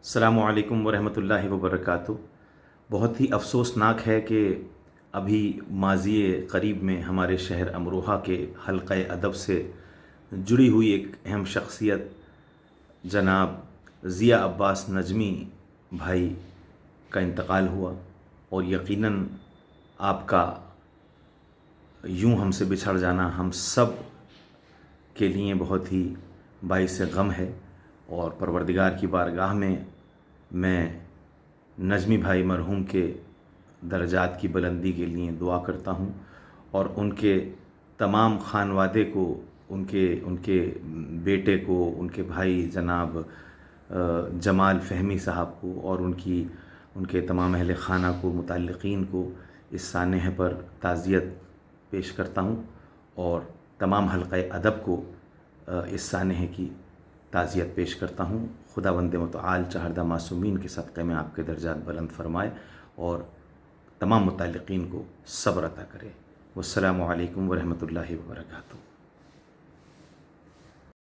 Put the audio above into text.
السلام علیکم ورحمۃ اللہ وبرکاتہ۔ بہت ہی افسوسناک ہے کہ ابھی ماضی قریب میں ہمارے شہر امروہہ کے حلقہ ادب سے جڑی ہوئی ایک اہم شخصیت جناب ضیاء عباس نجمی بھائی کا انتقال ہوا، اور یقیناً آپ کا یوں ہم سے بچھڑ جانا ہم سب کے لیے بہت ہی باعث غم ہے، اور پروردگار کی بارگاہ میں نجمی بھائی مرحوم کے درجات کی بلندی کے لیے دعا کرتا ہوں، اور ان کے تمام خانوادے کو، ان کے بیٹے کو، ان کے بھائی جناب جمال فہمی صاحب کو، اور ان کے تمام اہل خانہ کو، متعلقین کو اس سانحہ پر تعزیت پیش کرتا ہوں، اور تمام حلقہ ادب کو اس سانحے کی تعزیت پیش کرتا ہوں۔ خداوند متعال چہردہ معصومین کے صدقے میں آپ کے درجات بلند فرمائے اور تمام متعلقین کو صبر عطا کرے۔ والسلام علیکم ورحمۃ اللہ وبرکاتہ۔